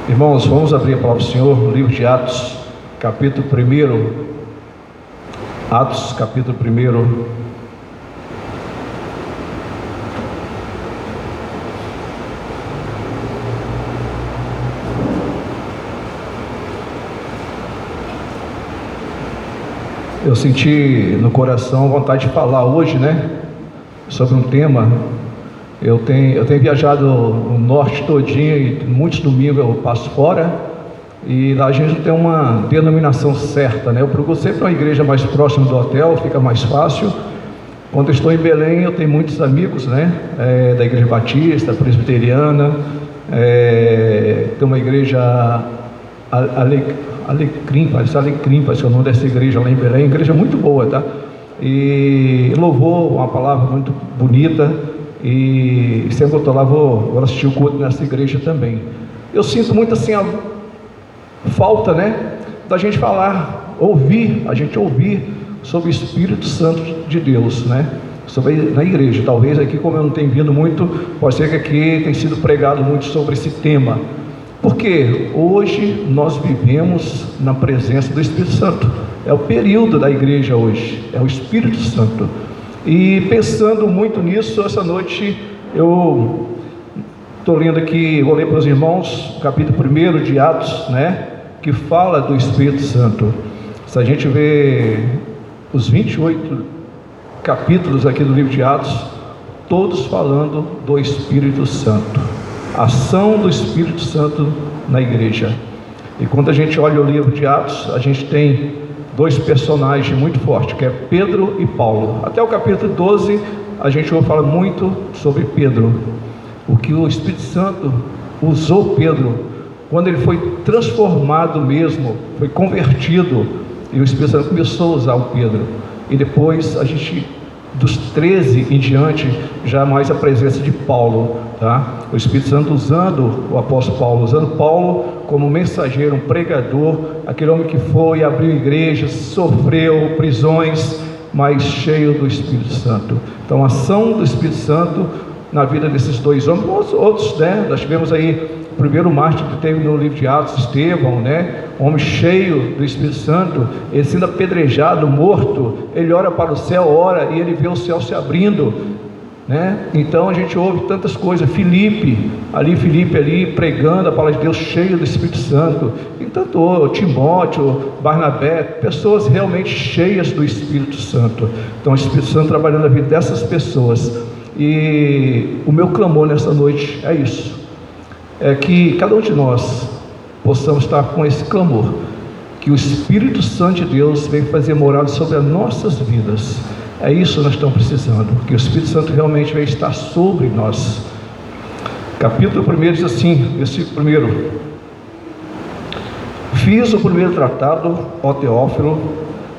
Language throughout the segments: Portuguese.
Irmãos, vamos abrir a palavra do Senhor no livro de Atos, capítulo 1. Atos, capítulo 1. Eu senti no coração vontade de falar hoje, sobre um tema. Eu tenho viajado o norte todinho e muitos domingos eu passo fora, e lá a gente não tem uma denominação certa, Eu procuro sempre uma igreja mais próxima do hotel, fica mais fácil. Quando eu estou em Belém, eu tenho muitos amigos, da igreja batista, presbiteriana, tem uma igreja Alecrim, parece que é o nome dessa igreja lá em Belém, igreja muito boa, tá? E louvor, uma palavra muito bonita. E sempre que eu estou lá, vou assistir o culto nessa igreja também. Eu sinto muito assim a falta, da gente falar, a gente ouvir sobre o Espírito Santo de Deus, na igreja. Talvez aqui, como eu não tenho vindo muito, pode ser que aqui tenha sido pregado muito sobre esse tema. Porque hoje nós vivemos na presença do Espírito Santo. É o período da igreja hoje, é o Espírito Santo. E pensando muito nisso, essa noite eu estou lendo aqui, vou ler para os irmãos, o capítulo 1 de Atos, que fala do Espírito Santo. Se a gente vê os 28 capítulos aqui do livro de Atos, todos falando do Espírito Santo, a ação do Espírito Santo na igreja. E quando a gente olha o livro de Atos, a gente tem dois personagens muito fortes, que é Pedro e Paulo. Até o capítulo 12, a gente vai falar muito sobre Pedro, o que o Espírito Santo usou Pedro, quando ele foi transformado mesmo, foi convertido, e o Espírito Santo começou a usar o Pedro. E depois, a gente, dos 13 em diante, já mais a presença de Paulo, tá? O Espírito Santo usando o apóstolo Paulo, usando Paulo como mensageiro, um pregador, aquele homem que foi, abriu igrejas, sofreu prisões, mas cheio do Espírito Santo. Então, a ação do Espírito Santo na vida desses dois homens, outros, nós tivemos aí o primeiro mártir que teve no livro de Atos, Estevão, homem cheio do Espírito Santo, ele sendo apedrejado, morto, ele olha para o céu, ora, e ele vê o céu se abrindo, Então a gente ouve tantas coisas. Filipe ali pregando a palavra de Deus, cheio do Espírito Santo, e tanto Timóteo, Barnabé, pessoas realmente cheias do Espírito Santo. Então o Espírito Santo trabalhando na vida dessas pessoas. E o meu clamor nessa noite é isso, é que cada um de nós possamos estar com esse clamor, que o Espírito Santo de Deus venha fazer morada sobre as nossas vidas. É isso que nós estamos precisando, que o Espírito Santo realmente venha estar sobre nós. Capítulo 1 diz assim, versículo 1: Fiz o primeiro tratado, ó Teófilo,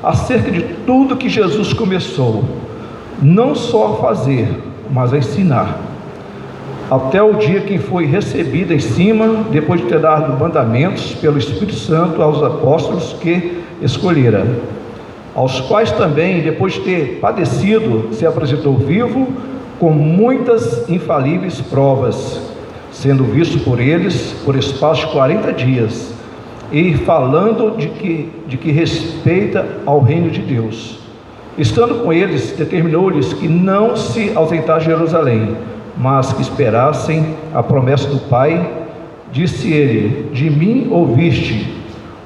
acerca de tudo que Jesus começou, não só a fazer, mas a ensinar, até o dia que foi recebido em cima, depois de ter dado mandamentos pelo Espírito Santo aos apóstolos que escolhera, aos quais também, depois de ter padecido, se apresentou vivo, com muitas infalíveis provas, sendo visto por eles por espaço de 40 dias, e falando de que respeita ao reino de Deus. Estando com eles, determinou-lhes que não se ausentassem de Jerusalém, mas que esperassem a promessa do Pai. Disse ele: de mim ouviste,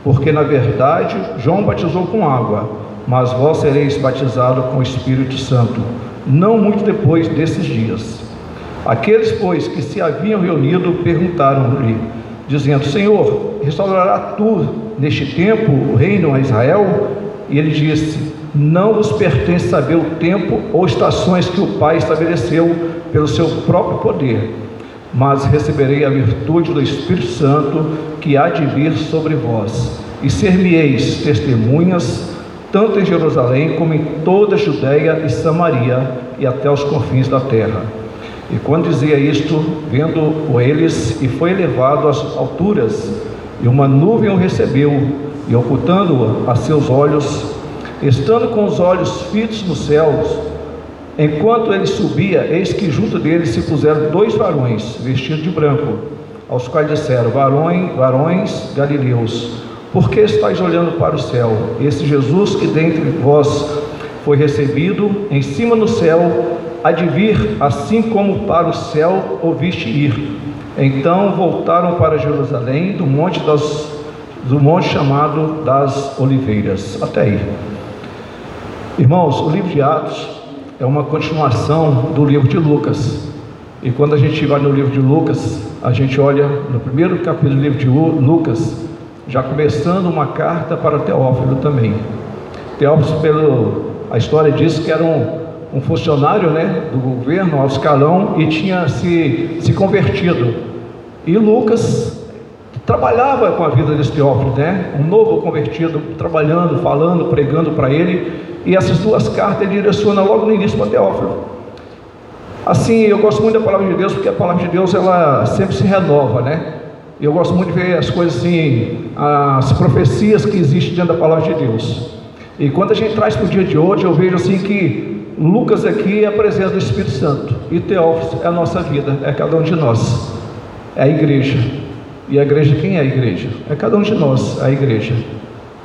porque na verdade João batizou com água, mas vós sereis batizados com o Espírito Santo, não muito depois desses dias. Aqueles, pois, que se haviam reunido, perguntaram-lhe, dizendo: Senhor, restaurará tu neste tempo o reino a Israel? E ele disse: não vos pertence saber o tempo ou estações que o Pai estabeleceu pelo seu próprio poder, mas receberei a virtude do Espírito Santo que há de vir sobre vós, e ser-me-eis testemunhas, tanto em Jerusalém como em toda a Judeia e Samaria e até os confins da terra. E quando dizia isto, vendo eles, e foi elevado às alturas, e uma nuvem o recebeu, e ocultando-o a seus olhos, estando com os olhos fitos nos céus, enquanto ele subia, eis que junto dele se puseram dois varões, vestidos de branco, aos quais disseram: varões galileus, por que estáis olhando para o céu? Esse Jesus que dentre vós foi recebido em cima no céu, há de vir, assim como para o céu ouviste ir. Então voltaram para Jerusalém, do monte chamado das Oliveiras. Até aí. Irmãos, o livro de Atos é uma continuação do livro de Lucas. E quando a gente vai no livro de Lucas, a gente olha no primeiro capítulo do livro de Lucas, já começando uma carta para Teófilo também. Teófilo, a história diz que era um funcionário, né, do governo, ao escalão, e tinha se convertido. E Lucas trabalhava com a vida desse Teófilo, né, um novo convertido, trabalhando, falando, pregando para ele. E essas duas cartas ele direciona logo no início para Teófilo. Assim, eu gosto muito da palavra de Deus, porque a palavra de Deus ela sempre se renova, né? Eu gosto muito de ver as coisas assim, as profecias que existem dentro da palavra de Deus. E quando a gente traz para o dia de hoje, eu vejo assim que Lucas aqui é a presença do Espírito Santo, e Teófilo é a nossa vida, é cada um de nós, é a igreja. E a igreja, quem é a igreja? É cada um de nós, a igreja.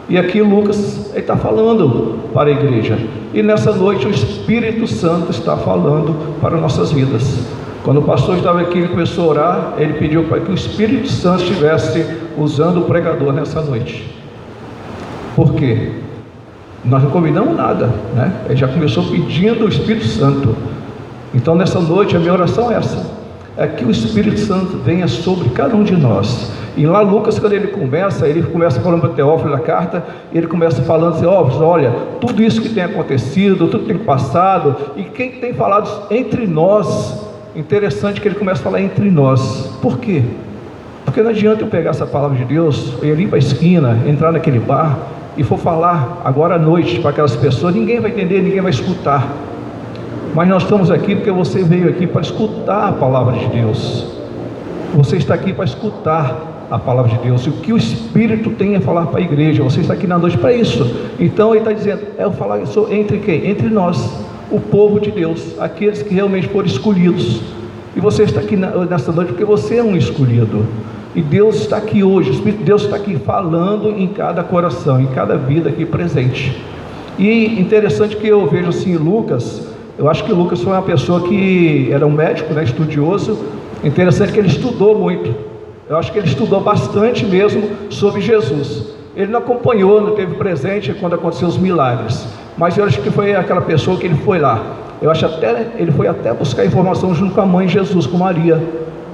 E aqui Lucas está falando para a igreja, e nessa noite o Espírito Santo está falando para nossas vidas. Quando o pastor estava aqui, ele começou a orar, ele pediu para que o Espírito Santo estivesse usando o pregador nessa noite. Por quê? Nós não combinamos nada, né? Ele já começou pedindo o Espírito Santo. Então nessa noite a minha oração é essa, é que o Espírito Santo venha sobre cada um de nós. E lá Lucas, quando ele começa falando para Teófilo na carta, ele começa falando assim: olha, tudo isso que tem acontecido, tudo que tem passado, e quem tem falado entre nós. Interessante que ele começa a falar entre nós. Por quê? Porque não adianta eu pegar essa palavra de Deus, eu ir para a esquina, entrar naquele bar e for falar agora à noite para aquelas pessoas, ninguém vai entender, ninguém vai escutar. Mas nós estamos aqui porque você veio aqui para escutar a palavra de Deus. Você está aqui para escutar a palavra de Deus, e o que o Espírito tem a falar para a igreja. Você está aqui na noite para isso. Então ele está dizendo, eu falar isso entre quem? Entre nós, o povo de Deus, aqueles que realmente foram escolhidos. E você está aqui nessa noite porque você é um escolhido, e Deus está aqui hoje, o Espírito de Deus está aqui falando em cada coração, em cada vida aqui presente. E interessante que eu vejo assim, Lucas, eu acho que Lucas foi uma pessoa que era um médico, né, estudioso. Interessante que ele estudou muito, eu acho que ele estudou bastante mesmo sobre Jesus. Ele não acompanhou, não teve presente quando aconteceu os milagres, mas eu acho que foi aquela pessoa que ele foi lá. Eu acho até ele foi até buscar informação junto com a mãe de Jesus, com Maria.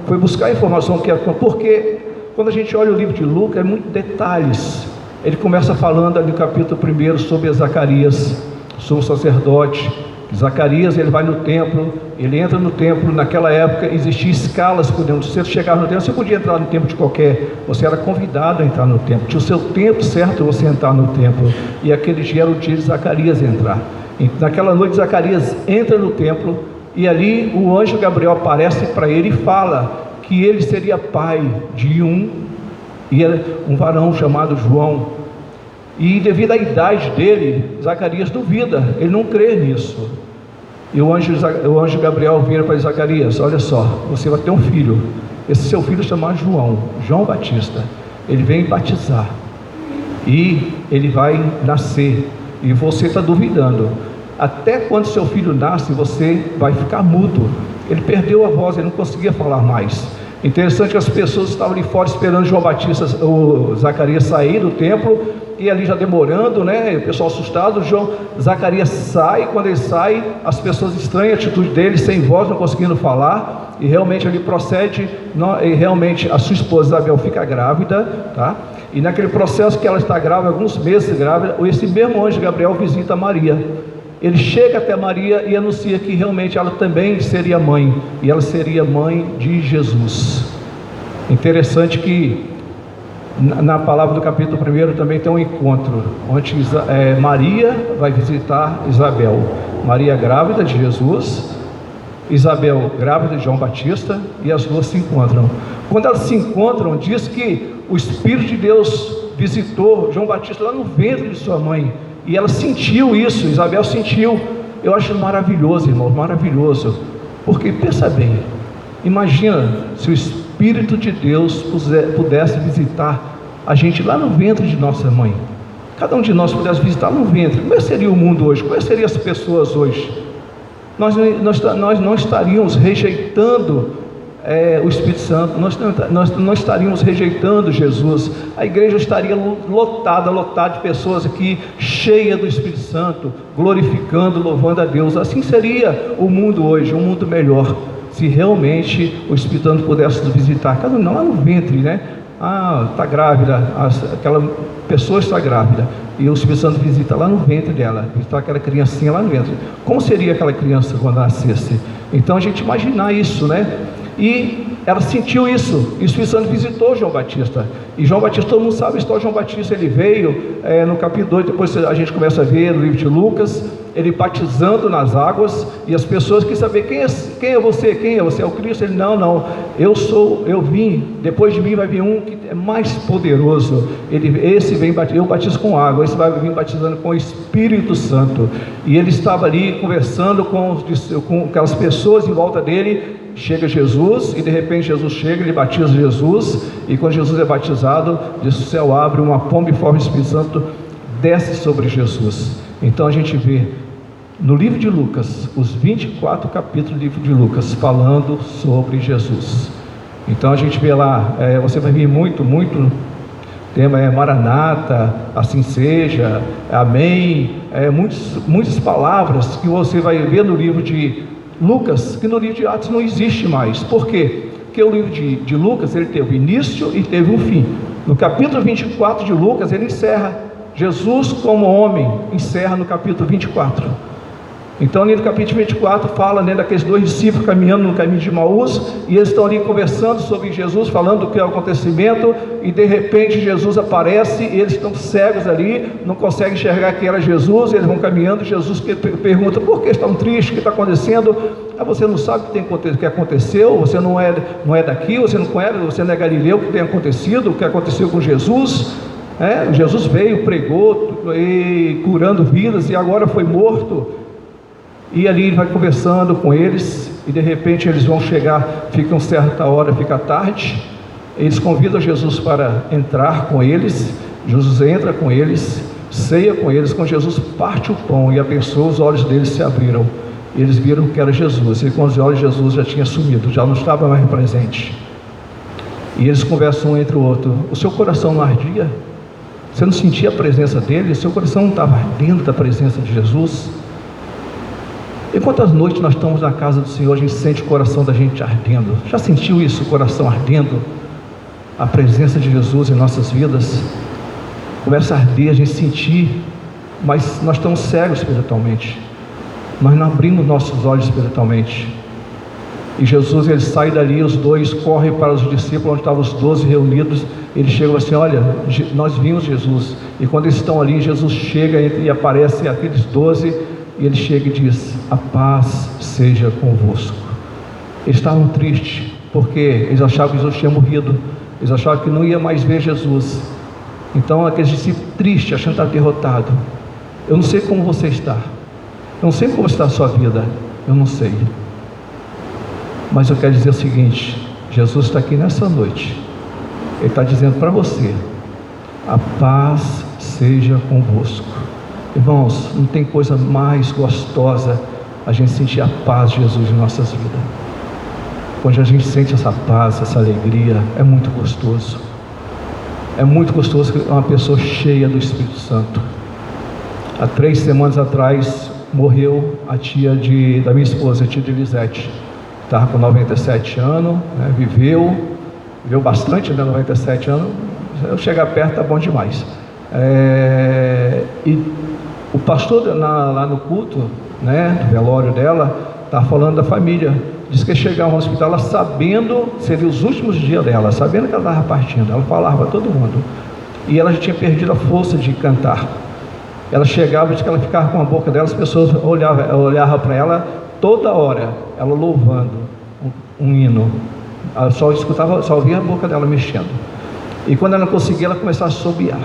Foi buscar informação porque quando a gente olha o livro de Lucas, é muito detalhes. Ele começa falando ali no capítulo 1 sobre Zacarias, sumo sacerdote. Zacarias, ele vai no templo, ele entra no templo. Naquela época existiam escalas por dentro. Se você chegava no templo, você podia entrar no templo de qualquer, você era convidado a entrar no templo, tinha o seu tempo certo você entrar no templo, e aquele dia era o dia de Zacarias entrar. E naquela noite Zacarias entra no templo, e ali o anjo Gabriel aparece para ele e fala que ele seria pai de um varão chamado João. E devido à idade dele, Zacarias duvida, ele não crê nisso. E o anjo Gabriel vira para Zacarias: olha só, você vai ter um filho, esse seu filho chama João Batista, ele vem batizar, e ele vai nascer, e você está duvidando. Até quando seu filho nasce, você vai ficar mudo. Ele perdeu a voz, ele não conseguia falar mais. Interessante que as pessoas estavam ali fora esperando o Zacarias sair do templo, e ali já demorando, né? O pessoal assustado. Zacarias sai. Quando ele sai, as pessoas estranham a atitude dele, sem voz, não conseguindo falar, e realmente ele procede, e realmente a sua esposa Isabel fica grávida, tá? E naquele processo que ela está grávida, alguns meses grávida, esse mesmo anjo Gabriel visita Maria. Ele chega até Maria e anuncia que realmente ela também seria mãe, e ela seria mãe de Jesus. Interessante que na palavra do capítulo 1 também tem um encontro, onde Maria vai visitar Isabel. Maria grávida de Jesus, Isabel grávida de João Batista, e as duas se encontram. Quando elas se encontram, diz que o Espírito de Deus visitou João Batista lá no ventre de sua mãe, e ela sentiu isso, Isabel sentiu. Eu acho maravilhoso, irmão, maravilhoso, porque pensa bem, imagina se o Espírito Espírito de Deus pudesse visitar a gente lá no ventre de nossa mãe. Cada um de nós pudesse visitar no ventre. Como seria o mundo hoje? Como seriam as pessoas hoje? Nós não estaríamos rejeitando o Espírito Santo, nós não estaríamos rejeitando Jesus. A igreja estaria lotada de pessoas aqui, cheia do Espírito Santo, glorificando, louvando a Deus. Assim seria o mundo hoje, um mundo melhor, se realmente o Espírito Santo pudesse nos visitar. Cada um lá no ventre, né? Está grávida, aquela pessoa está grávida, e o Espírito Santo visita lá no ventre dela, visitar aquela criancinha lá no ventre. Como seria aquela criança quando nascesse? Então a gente imaginar isso, né? E ela sentiu isso, e o Espírito Santo visitou João Batista. E João Batista, todo mundo sabe a história de João Batista. Ele veio no capítulo 2, depois a gente começa a ver no livro de Lucas, ele batizando nas águas, e as pessoas queriam saber: quem é você? Quem é você? É o Cristo? Ele: não, eu vim, depois de mim vai vir um que é mais poderoso. Eu batizo com água, esse vai vir batizando com o Espírito Santo. E ele estava ali conversando com aquelas pessoas em volta dele. Chega Jesus, e de repente Jesus chega, ele batiza Jesus, e quando Jesus é batizado, diz: o céu abre, uma pomba em forma de Espírito Santo desce sobre Jesus. Então a gente vê no livro de Lucas, os 24 capítulos do livro de Lucas, falando sobre Jesus. Então a gente vê lá, você vai ver muito tema Maranata, assim seja, amém, muitas palavras que você vai ver no livro de Lucas, que no livro de Atos não existe mais. Por quê? Porque o livro de Lucas, ele teve início e teve um fim. No capítulo 24 de Lucas, ele encerra. Jesus como homem encerra no capítulo 24. Então ali no capítulo 24 fala, né, daqueles dois discípulos caminhando no caminho de Maús, e eles estão ali conversando sobre Jesus, falando do que é o acontecimento, e de repente Jesus aparece, e eles estão cegos ali, não conseguem enxergar que era Jesus. Eles vão caminhando, Jesus pergunta: por que estão tristes? O que está acontecendo? Você não sabe o que aconteceu, você não é daqui, você não é Galileu, o que tem acontecido, o que aconteceu com Jesus? Jesus veio, pregou, curando vidas, e agora foi morto. E ali ele vai conversando com eles, e de repente eles vão chegar, fica uma certa hora, fica tarde, eles convidam Jesus para entrar com eles. Jesus entra com eles, ceia com eles. Quando Jesus parte o pão e abençoa, os olhos deles se abriram, e eles viram que era Jesus, e quando os olhos de Jesus já tinha sumido, já não estava mais presente. E eles conversam um entre o outro: o seu coração não ardia? Você não sentia a presença dele? O seu coração não estava ardendo da presença de Jesus? E quantas noites nós estamos na casa do Senhor, a gente sente o coração da gente ardendo? Já sentiu isso, o coração ardendo? A presença de Jesus em nossas vidas começa a arder, a gente sentir, mas nós estamos cegos espiritualmente, nós não abrimos nossos olhos espiritualmente. E Jesus, ele sai dali, os dois correm para os discípulos, onde estavam os 12 reunidos. Eles chegam assim: olha, nós vimos Jesus. E quando eles estão ali, Jesus chega e aparece aqueles 12, e ele chega e diz: a paz seja convosco. Eles estavam tristes, porque eles achavam que Jesus tinha morrido, eles achavam que não ia mais ver Jesus. Então aqueles discípulos tristes, achando que está derrotado. Eu não sei como você está, eu não sei como está a sua vida, eu não sei, mas eu quero dizer o seguinte: Jesus está aqui nessa noite, ele está dizendo para você: a paz seja convosco. Irmãos, não tem coisa mais gostosa a gente sentir a paz de Jesus em nossas vidas. Quando a gente sente essa paz, essa alegria, é muito gostoso. É muito gostoso uma pessoa cheia do Espírito Santo. Há 3 semanas atrás morreu a tia da minha esposa, a tia de Elisete. Estava com 97 anos, né? Viveu bastante, né? 97 anos. Eu chegar perto tá bom demais. E o pastor lá no culto, né, do velório dela, estava falando da família. Diz que chegava no hospital, ela sabendo que seriam os últimos dias dela, sabendo que ela estava partindo. Ela falava para todo mundo, e ela já tinha perdido a força de cantar. Ela chegava, diz que ela ficava com a boca dela, as pessoas olhavam para ela toda hora, ela louvando um hino. Ela só ouvia a boca dela mexendo. E quando ela não conseguia, ela começava a assobiar.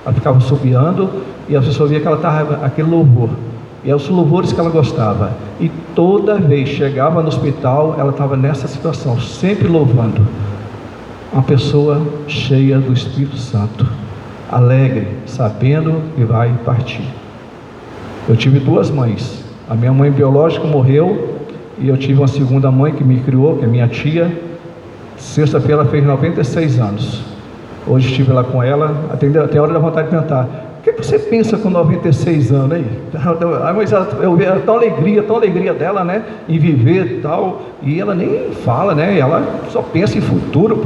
Ela ficava assobiando, e a pessoa via que ela estava aquele louvor. E é os louvores que ela gostava. E toda vez chegava no hospital, ela estava nessa situação, sempre louvando. Uma pessoa cheia do Espírito Santo, alegre, sabendo que vai partir. Eu tive duas mães. A minha mãe biológica morreu e eu tive uma segunda mãe que me criou, que é minha tia. Sexta-feira ela fez 96 anos. Hoje estive lá com ela, até a hora da vontade de perguntar: o que você pensa com 96 anos aí? Mas eu vi a tão alegria dela, né, em viver e tal, e ela nem fala, né, ela só pensa em futuro,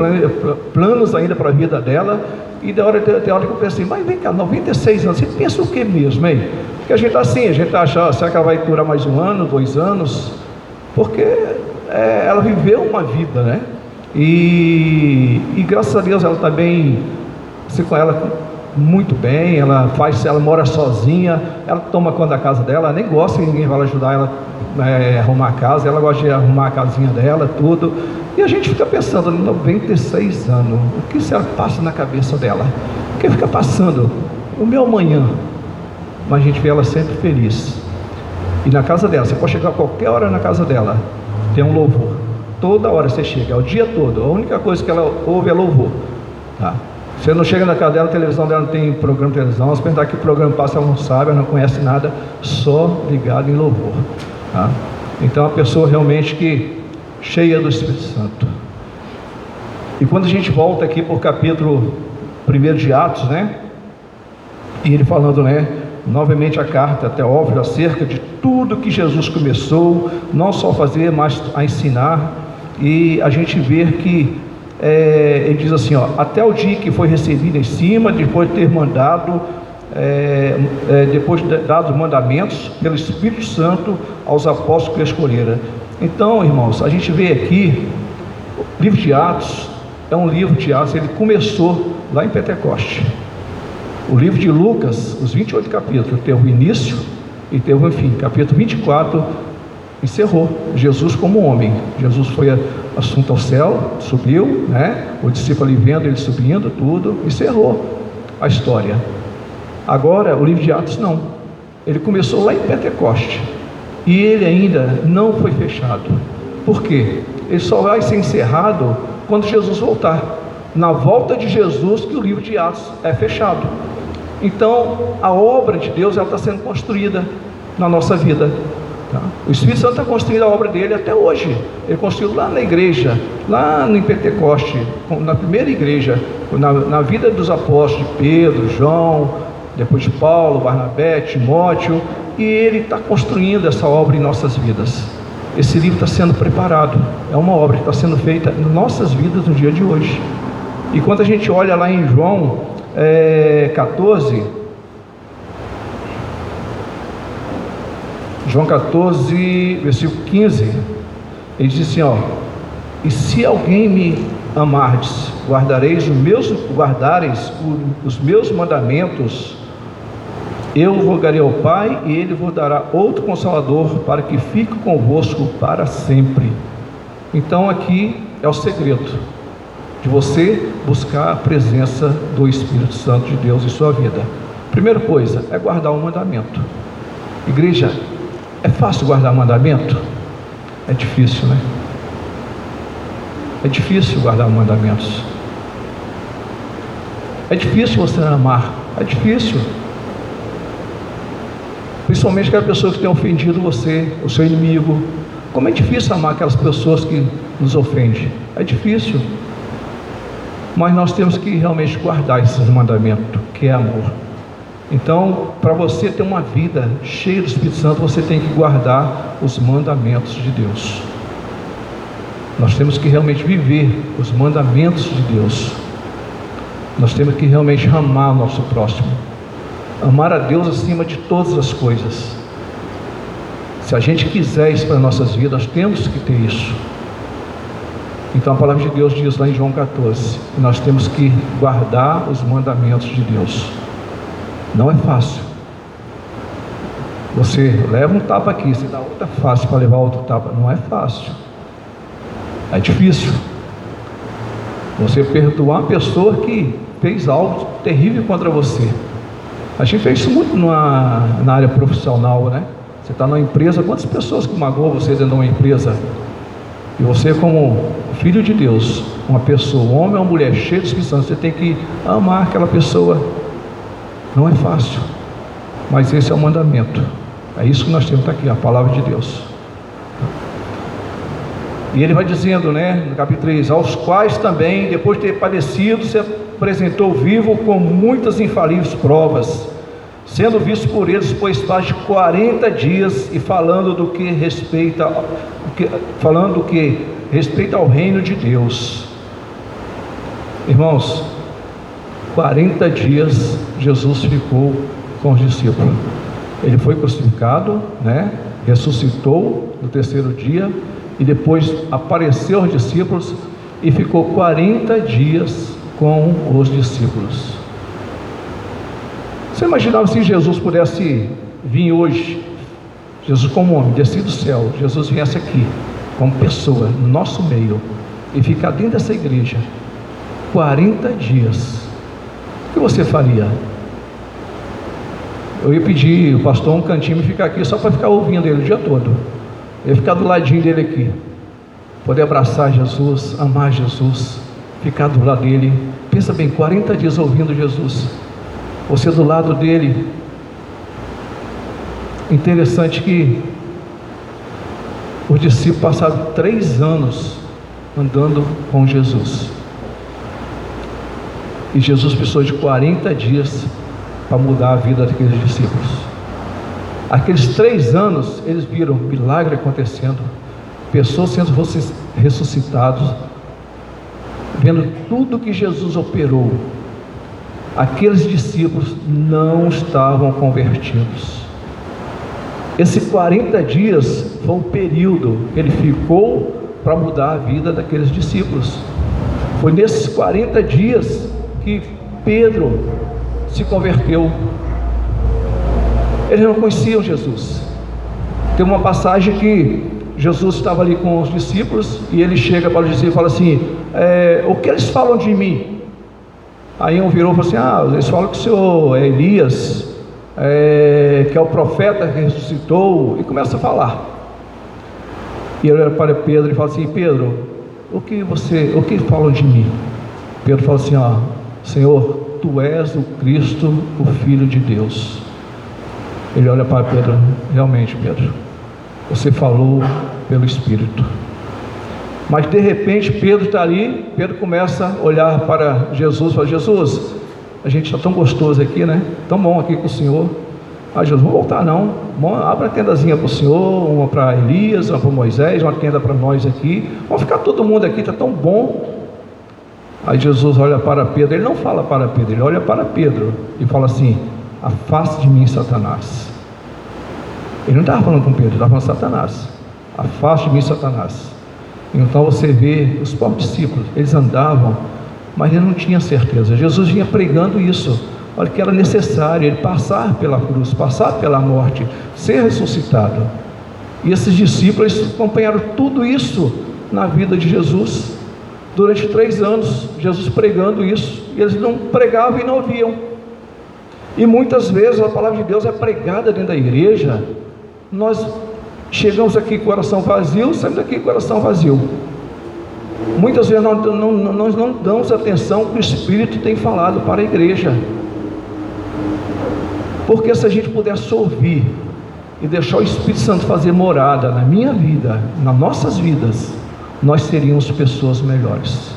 planos ainda para a vida dela. E tem hora que eu pensei: mas vem cá, 96 anos, você pensa o que mesmo, hein? Porque a gente acha, será que ela vai durar mais 1 ano, 2 anos? Porque ela viveu uma vida, né? E graças a Deus ela está bem, se com ela muito bem, ela mora sozinha, ela toma conta da casa dela, ela nem gosta que ninguém vai ajudar ela a arrumar a casa, ela gosta de arrumar a casinha dela, tudo. E a gente fica pensando, 96 anos, o que será que passa na cabeça dela? O que fica passando? O meu amanhã. Mas a gente vê ela sempre feliz. E na casa dela, você pode chegar a qualquer hora na casa dela, tem um louvor. Toda hora você chega, é o dia todo, a única coisa que ela ouve é louvor, tá? Você não chega na casa dela, a televisão dela não tem programa de televisão, se perguntar que programa passa, ela não sabe, ela não conhece nada, só ligado em louvor, tá? Então, a pessoa realmente que cheia do Espírito Santo. E quando a gente volta aqui por capítulo 1 de Atos, né, e ele falando, né, novamente a carta a Teófilo acerca de tudo que Jesus começou, não só a fazer, mas a ensinar. E a gente vê que ele diz assim, ó: até o dia que foi recebido em cima, depois de ter mandado, depois de dado os mandamentos pelo Espírito Santo aos apóstolos que escolheram. Então, irmãos, a gente vê aqui, o livro de Atos é um livro de Atos, ele começou lá em Pentecoste. O livro de Lucas, os 28 capítulos, teve o início e teve o fim. Capítulo 24 encerrou Jesus como homem. Jesus foi assunto ao céu, subiu, né? O discípulo ali vendo ele subindo, tudo, encerrou a história. Agora, o livro de Atos não. Ele começou lá em Pentecoste e ele ainda não foi fechado. Por quê? Ele só vai ser encerrado quando Jesus voltar. Na volta de Jesus que o livro de Atos é fechado. Então, a obra de Deus está sendo construída na nossa vida. Tá? O Espírito Santo está construindo a obra dele até hoje. Ele construiu lá na igreja, lá em Pentecoste, na primeira igreja, na vida dos apóstolos, de Pedro, João, depois de Paulo, Barnabé, Timóteo, e ele está construindo essa obra em nossas vidas. Esse livro está sendo preparado, é uma obra que está sendo feita em nossas vidas no dia de hoje. E quando a gente olha lá em João 14, João 14, versículo 15, ele diz assim, ó: e se alguém me amardes, guardareis os meus mandamentos, eu rogarei ao Pai, e ele vos dará outro Consolador, para que fique convosco para sempre. Então aqui é o segredo de você buscar a presença do Espírito Santo de Deus em sua vida. Primeira coisa é guardar o mandamento. Igreja, é fácil guardar mandamento? É difícil, né? É difícil guardar mandamentos. É difícil você amar. É difícil. Principalmente aquelas pessoas que têm ofendido você, o seu inimigo. Como é difícil amar aquelas pessoas que nos ofendem. É difícil. Mas nós temos que realmente guardar esses mandamentos, que é amor. Então, para você ter uma vida cheia do Espírito Santo, você tem que guardar os mandamentos de Deus. Nós temos que realmente viver os mandamentos de Deus. Nós temos que realmente amar o nosso próximo. Amar a Deus acima de todas as coisas. Se a gente quiser isso para nossas vidas, nós temos que ter isso. Então a palavra de Deus diz lá em João 14, que nós temos que guardar os mandamentos de Deus. Não é fácil. Você leva um tapa aqui, você dá outra face para levar outro tapa. Não é fácil. É difícil. Você perdoar uma pessoa que fez algo terrível contra você. A gente fez isso muito na área profissional, né? Você está numa empresa, quantas pessoas que magoam você dentro de uma empresa? E você, como filho de Deus, uma pessoa, um homem ou uma mulher cheio do Espírito Santo, você tem que amar aquela pessoa. Não é fácil, mas esse é o mandamento. É isso que nós temos aqui, a palavra de Deus. E ele vai dizendo, no capítulo 3, aos quais também, depois de ter padecido, se apresentou vivo com muitas infalíveis provas, sendo visto por eles por espaço de 40 dias, e falando do que respeita ao reino de Deus. Irmãos, 40 dias Jesus ficou com os discípulos. Ele foi crucificado, ressuscitou no terceiro dia, e depois apareceu aos discípulos e ficou 40 dias com os discípulos. Você imaginava se Jesus pudesse vir hoje, Jesus como homem, descido do céu, Jesus viesse aqui como pessoa, no nosso meio, e ficar dentro dessa igreja 40 dias, o que você faria? Eu ia pedir o pastor um cantinho e ficar aqui só para ficar ouvindo ele o dia todo. Eu ia ficar do ladinho dele aqui, poder abraçar Jesus, amar Jesus, ficar do lado dele. Pensa bem, 40 dias ouvindo Jesus, você do lado dele. Interessante que os discípulos passaram 3 anos andando com Jesus, e Jesus precisou de 40 dias para mudar a vida daqueles discípulos. Aqueles 3 anos eles viram milagre acontecendo, pessoas sendo ressuscitadas, vendo tudo que Jesus operou. Aqueles discípulos não estavam convertidos. Esses 40 dias foi o período que ele ficou para mudar a vida daqueles discípulos. Foi nesses 40 dias que Pedro se converteu. Eles não conheciam Jesus. Tem uma passagem que Jesus estava ali com os discípulos, e ele chega para os discípulos e fala assim: o que eles falam de mim? Aí um virou e falou assim: eles falam que o senhor é Elias, que é o profeta que ressuscitou, e começa a falar. E ele olha para Pedro e fala assim: Pedro, o que falam de mim? Pedro fala assim: Senhor, tu és o Cristo, o Filho de Deus. Ele olha para Pedro: realmente, Pedro, você falou pelo Espírito. Mas de repente Pedro está ali, Pedro começa a olhar para Jesus e fala: Jesus, a gente está tão gostoso aqui, tão bom aqui com o Senhor. Jesus, não vou voltar não, abre a tendazinha para o Senhor, uma para Elias, uma para Moisés, uma tenda para nós aqui, vamos ficar todo mundo aqui, está tão bom. Aí Jesus olha para Pedro, ele não fala para Pedro, ele olha para Pedro e fala assim: afaste de mim, Satanás. Ele não estava falando com Pedro, ele estava falando Satanás. Afaste de mim, Satanás. Então você vê os próprios discípulos, eles andavam, mas ele não tinha certeza. Jesus vinha pregando isso, olha, que era necessário ele passar pela cruz, passar pela morte, ser ressuscitado. E esses discípulos acompanharam tudo isso na vida de Jesus. Durante 3 anos, Jesus pregando isso, e eles não pregavam e não ouviam. E muitas vezes a palavra de Deus é pregada dentro da igreja, nós chegamos aqui com o coração vazio, saímos daqui com o coração vazio. Muitas vezes nós não damos atenção ao que o Espírito tem falado para a igreja. Porque se a gente pudesse ouvir e deixar o Espírito Santo fazer morada na minha vida, nas nossas vidas, nós seríamos pessoas melhores.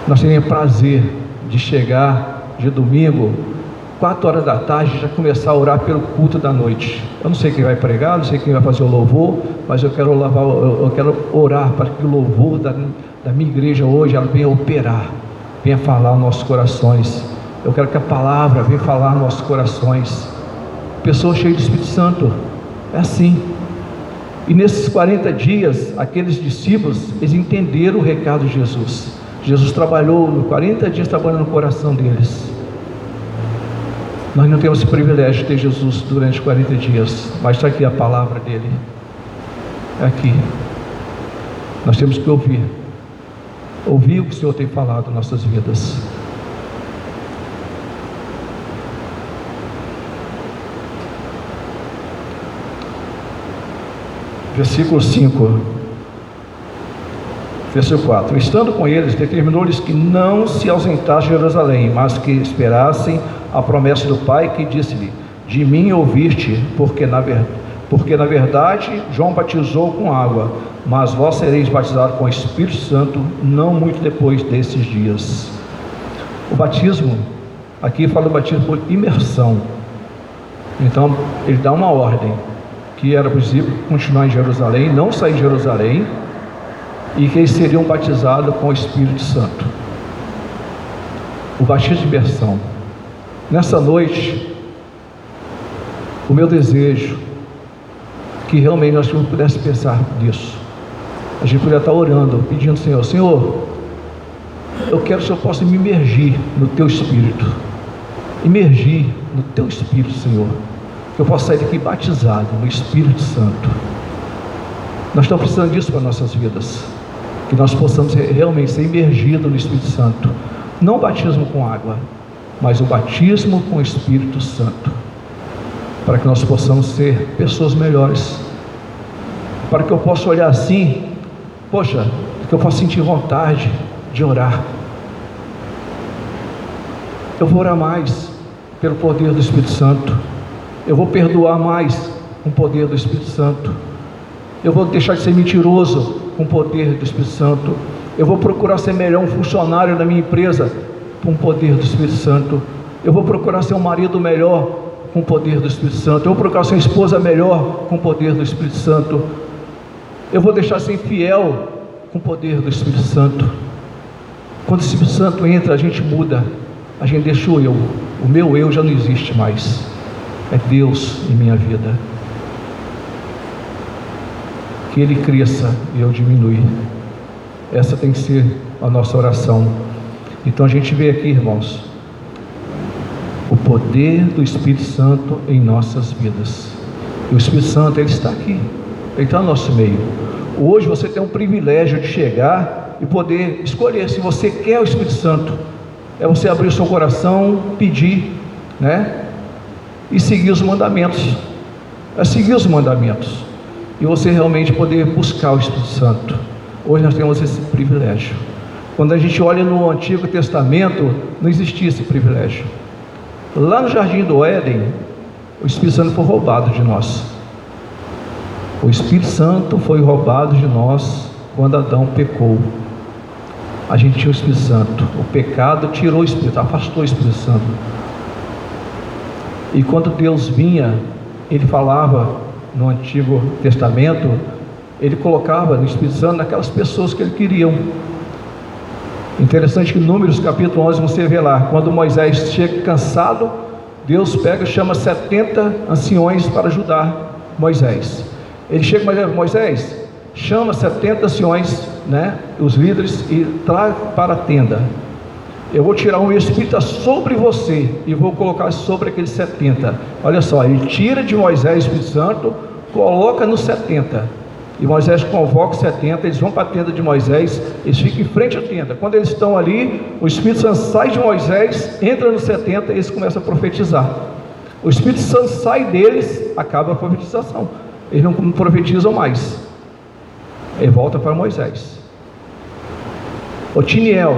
Nós teríamos prazer de chegar de domingo, 4 horas da tarde, já começar a orar pelo culto da noite. Eu não sei quem vai pregar, não sei quem vai fazer o louvor, mas eu quero orar para que o louvor da minha igreja hoje ela venha operar, venha falar aos nossos corações. Eu quero que a palavra venha falar aos nossos corações. Pessoas cheias do Espírito Santo, é assim. E nesses 40 dias, aqueles discípulos, eles entenderam o recado de Jesus. Jesus trabalhou, 40 dias trabalhando no coração deles. Nós não temos esse privilégio de ter Jesus durante 40 dias, mas está aqui a palavra dele, é aqui. Nós temos que ouvir o que o Senhor tem falado em nossas vidas. Versículo 5: Versículo 4: estando com eles, determinou-lhes que não se ausentassem de Jerusalém, mas que esperassem a promessa do Pai, que disse-lhe: de mim ouviste, porque na verdade João batizou com água, mas vós sereis batizados com o Espírito Santo não muito depois desses dias. O batismo, aqui fala do batismo por imersão. Então ele dá uma ordem, que era possível continuar em Jerusalém, não sair de Jerusalém, e que eles seriam batizados com o Espírito Santo. O batismo de imersão. Nessa noite, o meu desejo, que realmente nós pudéssemos pensar nisso, a gente poderia estar orando, pedindo ao Senhor, eu quero que o Senhor possa me imergir no Teu Espírito, imergir no Teu Espírito, Senhor, que eu possa sair daqui batizado no Espírito Santo. Nós estamos precisando disso para nossas vidas, que nós possamos realmente ser imergidos no Espírito Santo, não o batismo com água, mas o batismo com o Espírito Santo, para que nós possamos ser pessoas melhores, para que eu possa olhar assim, poxa, que eu possa sentir vontade de orar. Eu vou orar mais pelo poder do Espírito Santo, eu vou perdoar mais com o poder do Espírito Santo, eu vou deixar de ser mentiroso com o poder do Espírito Santo, eu vou procurar ser melhor um funcionário da minha empresa com o poder do Espírito Santo, eu vou procurar ser um marido melhor com o poder do Espírito Santo, eu vou procurar ser uma esposa melhor com o poder do Espírito Santo, eu vou deixar de ser infiel com o poder do Espírito Santo. Quando o Espírito Santo entra, a gente muda, a gente deixa o eu, o meu eu já não existe mais, é Deus em minha vida. Que Ele cresça e eu diminui. Essa tem que ser a nossa oração. Então a gente vê aqui, irmãos, o poder do Espírito Santo em nossas vidas. E o Espírito Santo, Ele está aqui, Ele está no nosso meio. Hoje você tem um privilégio de chegar e poder escolher se você quer o Espírito Santo. É você abrir o seu coração, pedir, né? E seguir os mandamentos. É seguir os mandamentos. E você realmente poder buscar o Espírito Santo. Hoje nós temos esse privilégio. Quando a gente olha no Antigo Testamento, não existia esse privilégio. Lá no Jardim do Éden, o Espírito Santo foi roubado de nós. O Espírito Santo foi roubado de nós quando Adão pecou. A gente tinha o Espírito Santo. O pecado tirou o Espírito, afastou o Espírito Santo. E quando Deus vinha, Ele falava no Antigo Testamento, Ele colocava no Espírito Santo naquelas pessoas que Ele queria. Interessante que em Números capítulo 11 você vê lá, quando Moisés chega cansado, Deus pega e chama 70 anciões para ajudar Moisés. Ele chega, Moisés, chama 70 anciões, né, os líderes, e traz para a tenda. Eu vou tirar um espírito sobre você e vou colocar sobre aqueles 70. Olha só, ele tira de Moisés o Espírito Santo, coloca nos 70. E Moisés convoca os 70, eles vão para a tenda de Moisés, eles ficam em frente à tenda. Quando eles estão ali, o Espírito Santo sai de Moisés, entra nos 70 e eles começam a profetizar. O Espírito Santo sai deles, acaba a profetização. Eles não profetizam mais. Ele volta para Moisés. Otiniel,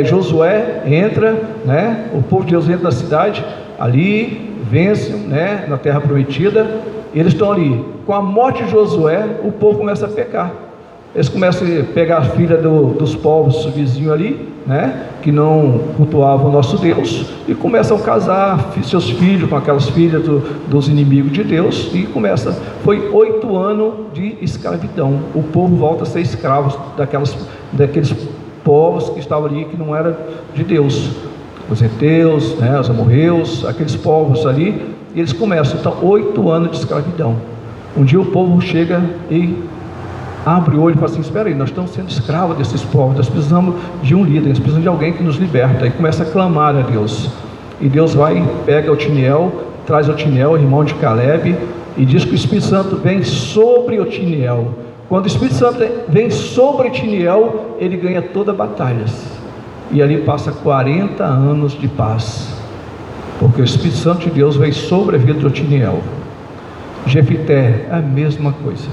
Josué entra, né? O povo de Deus entra na cidade, ali vence, né? Na terra prometida. Eles estão ali. Com a morte de Josué, o povo começa a pecar. Eles começam a pegar a filha dos povos vizinhos ali, né? Que não cultuavam o nosso Deus, e começam a casar seus filhos com aquelas filhas dos inimigos de Deus, e começa. Foi 8 anos de escravidão. O povo volta a ser escravos daqueles povos que estavam ali, que não eram de Deus, os heteus, né, os amorreus, aqueles povos ali, e eles começam. Então 8 anos de escravidão. Um dia o povo chega e abre o olho e fala assim: espera aí, nós estamos sendo escravos desses povos, nós precisamos de um líder, nós precisamos de alguém que nos liberta. E começa a clamar a Deus, e Deus vai, pega Otiniel, traz Otiniel, irmão de Caleb, e diz que o Espírito Santo vem sobre Otiniel. Quando o Espírito Santo vem sobre Otiniel, ele ganha todas as batalhas, e ali passa 40 anos de paz, porque o Espírito Santo de Deus vem sobre a vida de Otiniel. Jefité, a mesma coisa.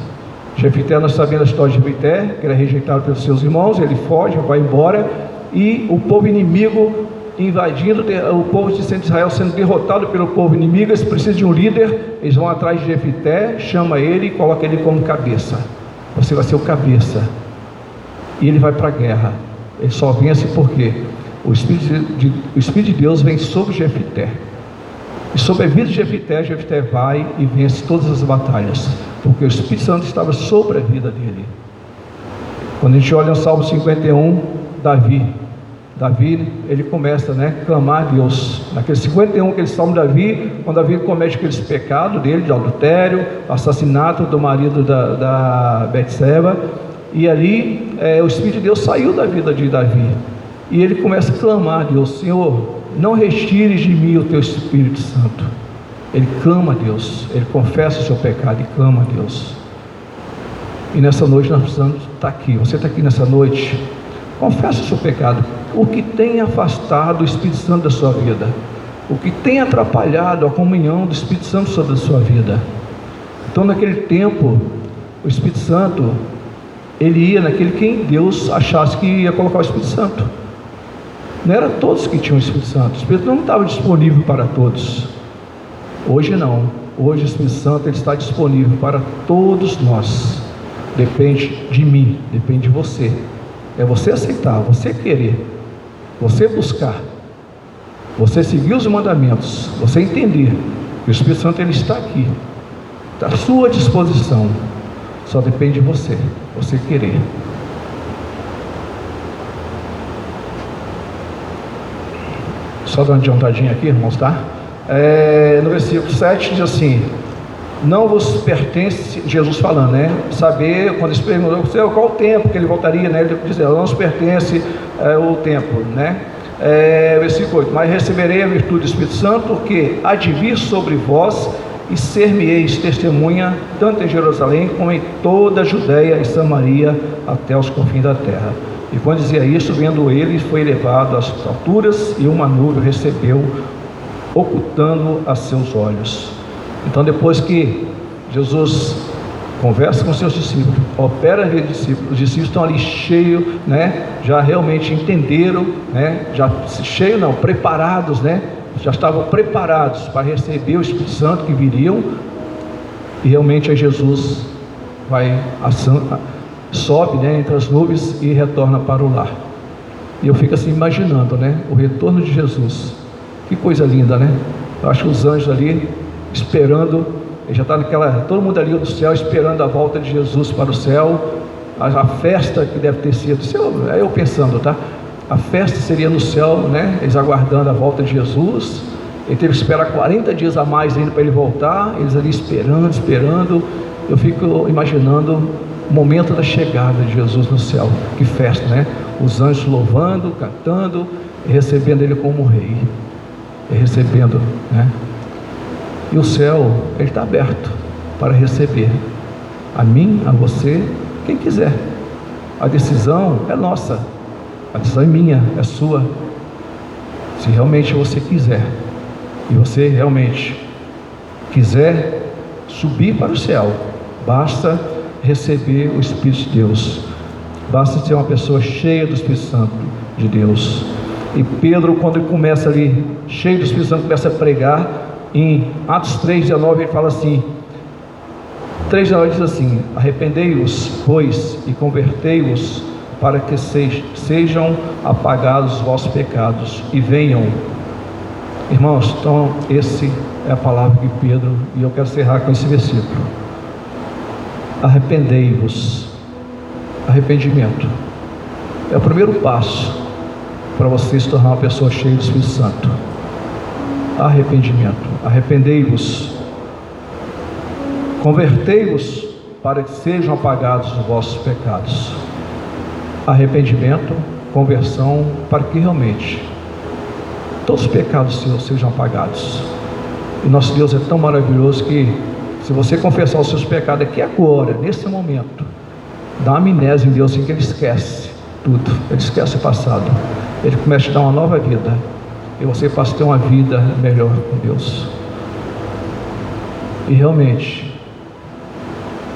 Jefité, nós sabemos a história de Jefité, que ele é rejeitado pelos seus irmãos, ele foge, vai embora, e o povo inimigo invadindo, o povo de Israel sendo derrotado pelo povo inimigo. Eles precisam de um líder, eles vão atrás de Jefité, chama ele e coloca ele como cabeça. Você vai ser o cabeça, e ele vai para a guerra. Ele só vence porque o Espírito de Deus vem sobre Jefité, e sobre a vida de Jefité, Jefité vai e vence todas as batalhas, porque o Espírito Santo estava sobre a vida dele. Quando a gente olha no Salmo 51, Davi, ele começa, clamar a Deus. Naquele 51, aquele Salmo de Davi, quando Davi comete aqueles pecados dele, de adultério, assassinato do marido da Betseba, e ali o Espírito de Deus saiu da vida de Davi, e ele começa a clamar a Deus: Senhor, não retires de mim o teu Espírito Santo. Ele clama a Deus, ele confessa o seu pecado e clama a Deus. E nessa noite nós precisamos estar aqui. Você está aqui nessa noite, confessa o seu pecado. O que tem afastado o Espírito Santo da sua vida, o que tem atrapalhado a comunhão do Espírito Santo sobre a sua vida. Então, naquele tempo, o Espírito Santo, ele ia naquele quem Deus achasse que ia colocar o Espírito Santo. Não era todos que tinham o Espírito Santo. O Espírito não estava disponível para todos. Hoje não. Hoje o Espírito Santo ele está disponível para todos nós. Depende de mim, depende de você. É você aceitar, você querer, você buscar, você seguir os mandamentos, você entender que o Espírito Santo ele está aqui, está à sua disposição. Só depende de você, você querer. Só dar uma adiantadinha aqui, irmãos, tá? No versículo 7 diz assim: não vos pertence, Jesus falando, saber, quando eles perguntam qual o tempo que ele voltaria, ele diz: não nos pertence o tempo, versículo 8: mas receberei a virtude do Espírito Santo, que há de vir sobre vós, e ser-me-eis testemunha, tanto em Jerusalém, como em toda a Judéia e Samaria, até os confins da terra. E quando dizia isso, vendo ele, foi elevado às alturas, e uma nuvem recebeu, ocultando a seus olhos. Então, depois que Jesus conversa com seus discípulos, opera a vida dos discípulos, os discípulos estão ali cheios, já realmente entenderam, preparados, já estavam preparados para receber o Espírito Santo que viriam, e realmente aí Jesus sobe, entre as nuvens e retorna para o lar. E eu fico assim imaginando, o retorno de Jesus. Que coisa linda, Eu acho que os anjos ali esperando, já está todo mundo ali do céu esperando a volta de Jesus para o céu, a festa que deve ter sido, eu pensando, a festa seria no céu, eles aguardando a volta de Jesus. Ele teve que esperar 40 dias a mais ainda para ele voltar, eles ali esperando. Eu fico imaginando o momento da chegada de Jesus no céu. Que festa, os anjos louvando, cantando, e recebendo ele como rei, e o céu, ele está aberto para receber a mim, a você, quem quiser. A decisão é nossa, a decisão é minha, é sua. Se realmente você quiser, e você realmente quiser subir para o céu, basta receber o Espírito de Deus, basta ser uma pessoa cheia do Espírito Santo de Deus. E Pedro, quando ele começa ali, cheio do Espírito Santo, começa a pregar, em Atos 3,19 ele fala assim, 3,19 diz assim: arrependei-vos, pois, e convertei-vos, para que sejam apagados os vossos pecados, e venham. Irmãos, então essa é a palavra de Pedro, e eu quero encerrar com esse versículo. Arrependei-vos. Arrependimento é o primeiro passo para você se tornar uma pessoa cheia do Espírito Santo. Arrependimento. Arrependei-vos, convertei-vos, para que sejam apagados os vossos pecados. Arrependimento, conversão, para que realmente todos os pecados seus sejam apagados. E nosso Deus é tão maravilhoso que, se você confessar os seus pecados aqui agora, nesse momento, dá uma amnésia em Deus, assim, que Ele esquece tudo, Ele esquece o passado, Ele começa a te dar uma nova vida, e você passa a ter uma vida melhor com Deus. E realmente,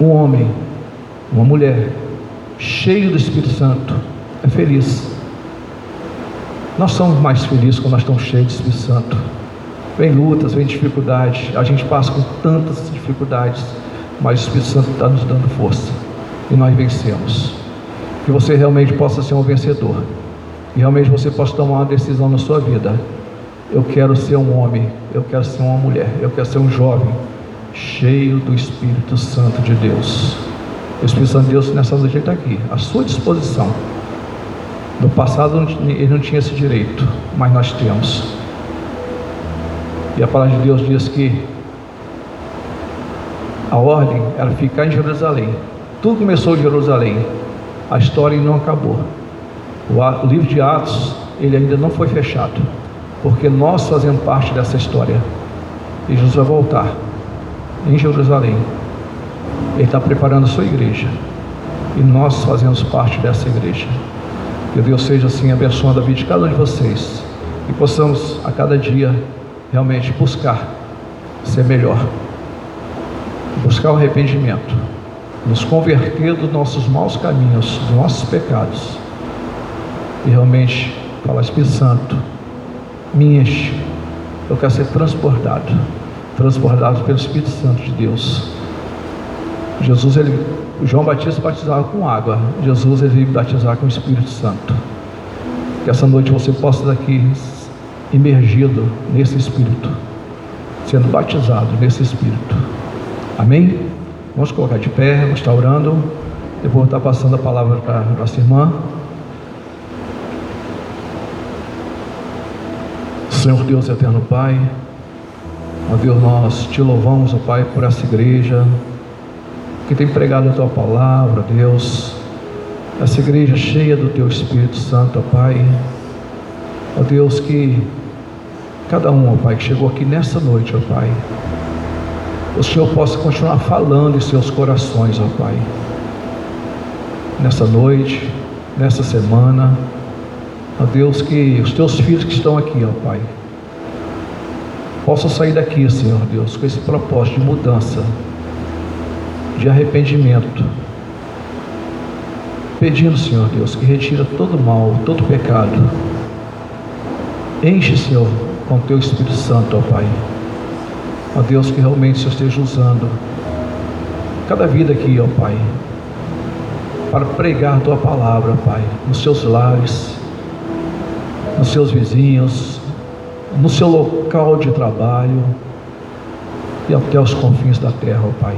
um homem Uma mulher cheia do Espírito Santo é feliz. Nós somos mais felizes quando nós estamos cheios do Espírito Santo. Vem lutas, vem dificuldades, a gente passa com tantas dificuldades, mas o Espírito Santo está nos dando força e nós vencemos. Que você realmente possa ser um vencedor e realmente você possa tomar uma decisão na sua vida. Eu quero ser um homem, eu quero ser uma mulher, eu quero ser um jovem cheio do Espírito Santo de Deus. O Espírito Santo de Deus nessa noite está aqui, à sua disposição. No passado ele não tinha esse direito, mas nós temos. E a palavra de Deus diz que a ordem era ficar em Jerusalém. Tudo começou em Jerusalém, a história não acabou. O livro de Atos, ele ainda não foi fechado, porque nós fazemos parte dessa história. E Jesus vai voltar em Jerusalém. Ele está preparando a sua igreja, e nós fazemos parte dessa igreja. Que Deus seja assim abençoando a vida de cada um de vocês, e possamos a cada dia realmente buscar ser melhor, buscar o arrependimento, nos converter dos nossos maus caminhos, dos nossos pecados, e realmente falar: Espírito Santo, me enche, eu quero ser transbordado pelo Espírito Santo de Deus. João Batista batizava com água, Jesus ele veio batizar com o Espírito Santo. Que essa noite você possa estar aqui imergido nesse Espírito, sendo batizado nesse Espírito. Amém? Vamos colocar de pé, vamos estar orando. Eu vou estar passando a palavra para a nossa irmã. Senhor Deus eterno Pai, ó Deus, nós te louvamos, ó Pai, por essa igreja que tem pregado a tua palavra, Deus, essa igreja cheia do teu Espírito Santo, ó Pai, ó Deus, que cada um, ó Pai, que chegou aqui nessa noite, ó Pai, o Senhor possa continuar falando em seus corações, ó Pai, nessa noite, nessa semana, ó Deus, que os teus filhos que estão aqui, ó Pai, possam sair daqui, Senhor Deus, com esse propósito de mudança, de arrependimento, pedindo, Senhor Deus, que retira todo mal, todo pecado. Enche, Senhor, com o teu Espírito Santo, ó Pai. Ó Deus, que realmente o Senhor esteja usando cada vida aqui, ó Pai, para pregar a tua palavra, ó Pai, nos seus lares, nos seus vizinhos, no seu local de trabalho e até os confins da terra, ó Pai.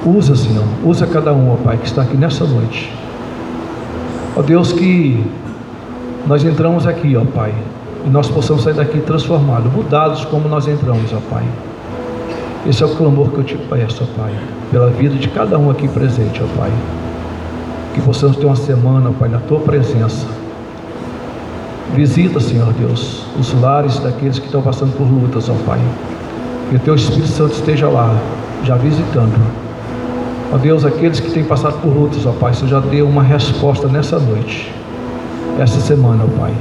Usa, Senhor, usa cada um, ó Pai, que está aqui nessa noite. Ó Deus, que nós entramos aqui, ó Pai, e nós possamos sair daqui transformados, mudados como nós entramos, ó Pai. Esse é o clamor que eu te peço, ó Pai, pela vida de cada um aqui presente, ó Pai. Que possamos ter uma semana, ó Pai, na tua presença. Visita, Senhor Deus, os lares daqueles que estão passando por lutas, ó Pai. Que o teu Espírito Santo esteja lá, já visitando. Ó Deus, aqueles que têm passado por lutas, ó Pai, Você já deu uma resposta nessa noite, essa semana, ó Pai.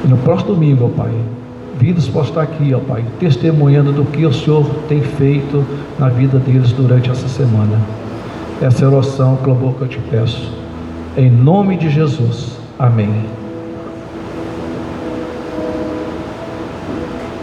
E no próximo domingo, ó Pai, vidas possam estar aqui, ó Pai, testemunhando do que o Senhor tem feito na vida deles durante essa semana. Essa é a oração, o clamor que eu te peço. Em nome de Jesus. Amém.